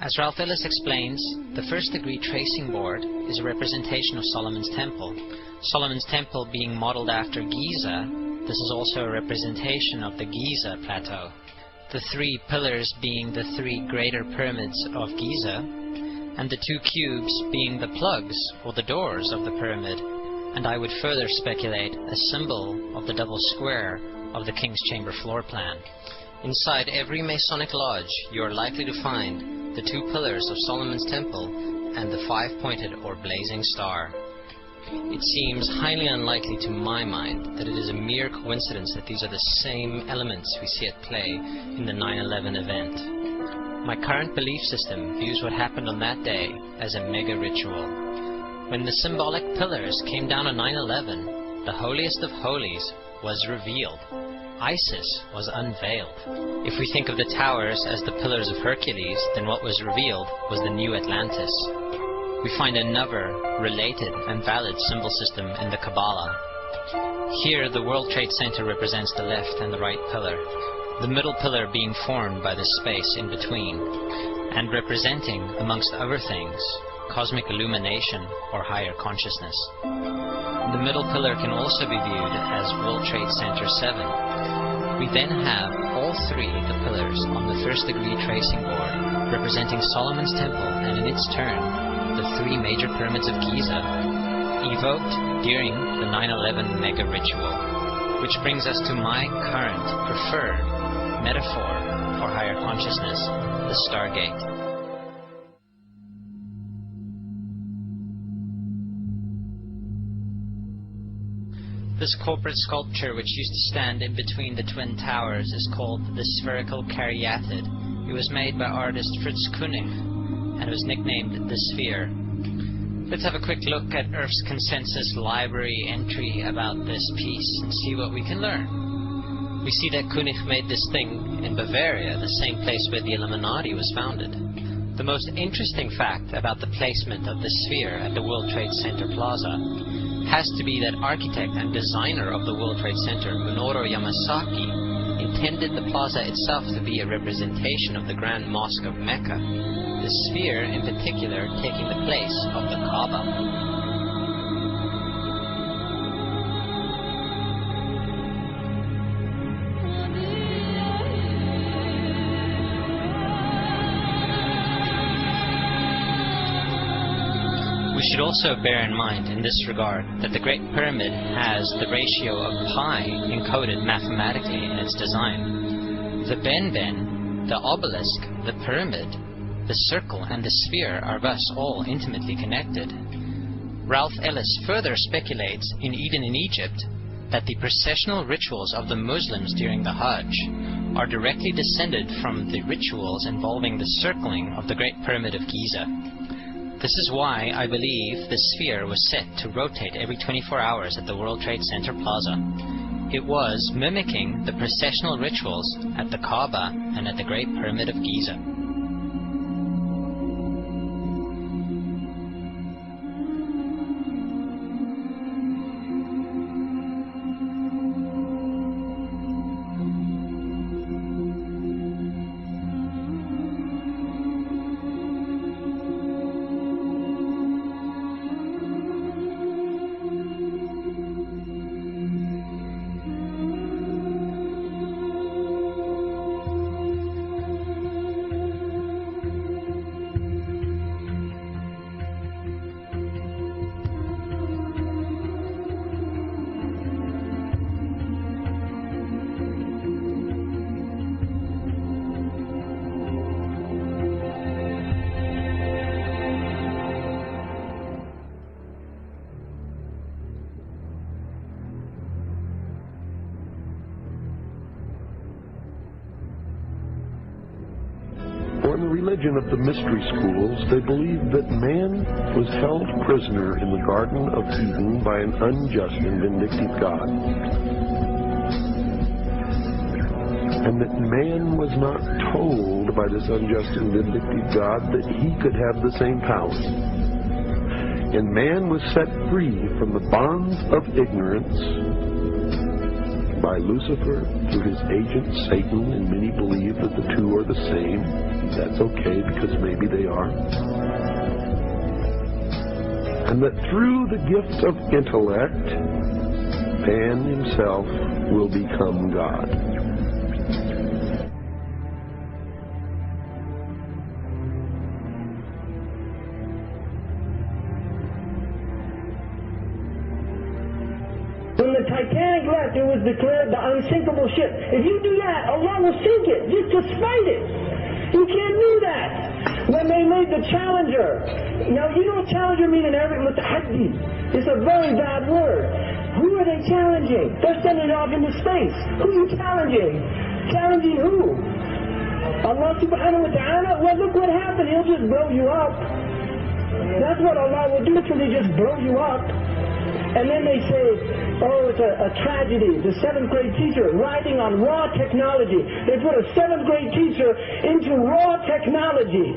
As Ralph Ellis explains, the first-degree tracing board is a representation of Solomon's Temple. Solomon's Temple being modeled after Giza, this is also a representation of the Giza Plateau. The three pillars being the three greater pyramids of Giza, and the two cubes being the plugs or the doors of the pyramid, and I would further speculate a symbol of the double square of the King's Chamber floor plan. Inside every Masonic lodge you are likely to find the two pillars of Solomon's Temple and the five-pointed or blazing star. It seems highly unlikely to my mind that it is a mere coincidence that these are the same elements we see at play in the 9/11 event. My current belief system views what happened on that day as a mega ritual. When the symbolic pillars came down on 9/11, the holiest of holies was revealed. Isis was unveiled. If we think of the towers as the pillars of Hercules, then what was revealed was the new Atlantis. We find another related and valid symbol system in the Kabbalah. Here the World Trade Center represents the left and the right pillar, the middle pillar being formed by the space in between, and representing, amongst other things, cosmic illumination or higher consciousness. The middle pillar can also be viewed as World Trade Center 7. We then have all three of the pillars on the first-degree tracing board, representing Solomon's Temple and in its turn, the three major pyramids of Giza, evoked during the 9/11 mega ritual, which brings us to my current preferred metaphor for higher consciousness, the Stargate. This corporate sculpture, which used to stand in between the twin towers, is called the spherical caryatid. It was made by artist Fritz Koenig, and was nicknamed the Sphere. Let's have a quick look at Earth's Consensus library entry about this piece and see what we can learn. We see that Koenig made this thing in Bavaria, the same place where the Illuminati was founded. The most interesting fact about the placement of the sphere at the World Trade Center Plaza has to be that architect and designer of the World Trade Center, Minoru Yamasaki, intended the plaza itself to be a representation of the Grand Mosque of Mecca, the sphere in particular taking the place of the Kaaba. We should also bear in mind in this regard that the Great Pyramid has the ratio of pi encoded mathematically in its design. The benben, the obelisk, the pyramid, the circle and the sphere are thus all intimately connected. Ralph Ellis further speculates in Eden in Egypt that the processional rituals of the Muslims during the Hajj are directly descended from the rituals involving the circling of the Great Pyramid of Giza. This is why I believe the sphere was set to rotate every 24 hours at the World Trade Center Plaza. It was mimicking the processional rituals at the Kaaba and at the Great Pyramid of Giza. In the religion of the mystery schools, they believed that man was held prisoner in the Garden of Eden by an unjust and vindictive God, and that man was not told by this unjust and vindictive God that he could have the same powers. And man was set free from the bonds of ignorance by Lucifer through his agent Satan, and many believe that the two are the same. That's okay, because maybe they are. And that through the gift of intellect, man himself will become God. When the Titanic left, it was declared the unsinkable ship. If you do that, Allah will sink it, just to spite it. You can't do that. When they made the Challenger, now you know what Challenger means in Arabic? Mutahaddi. It's a very bad word. Who are they challenging? They're sending it off into space. Who are you challenging? Challenging who? Allah subhanahu wa ta'ala? Well, look what happened. He'll just blow you up. That's what Allah will do, till He just blow you up. And then they say, oh, it's a tragedy. The 7th grade teacher riding on raw technology. They put a 7th grade teacher into raw technology,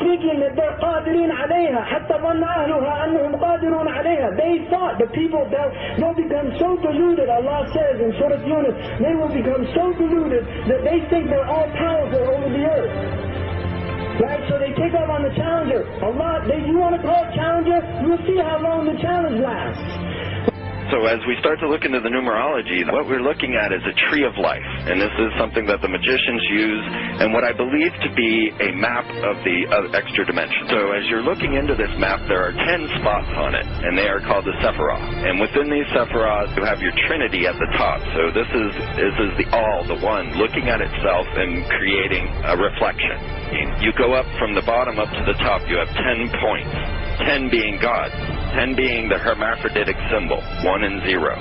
thinking that they're قادرين عليها حتى ظن أهلها أنهم قادرون عليها. They thought the people, they'll become so deluded, Allah says in Surah Yunus, they will become so deluded that they think they're all powerful over the earth. Right, so they take off on the Challenger. Allah, you want to call it Challenger? You'll see how long the challenge lasts. So as we start to look into the numerology, what we're looking at is a tree of life. And this is something that the magicians use, and what I believe to be a map of the extra dimension. So as you're looking into this map, there are 10 spots on it, and they are called the Sephiroth. And within these Sephiroth, you have your Trinity at the top. So this is the all, the one, looking at itself and creating a reflection. You go up from the bottom up to the top, you have 10 points. 10 being God, 10 being the hermaphroditic symbol, 1 and 0.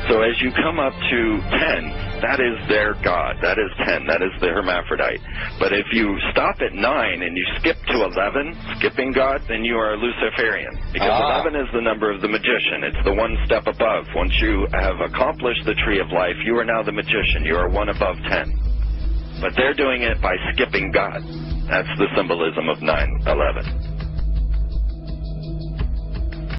So as you come up to 10, that is their God, that is 10, that is the hermaphrodite. But if you stop at 9 and you skip to 11, skipping God, then you are a Luciferian. Because 11 is the number of the magician, it's the one step above. Once you have accomplished the tree of life, you are now the magician, you are one above 10. But they're doing it by skipping God. That's the symbolism of 9/11.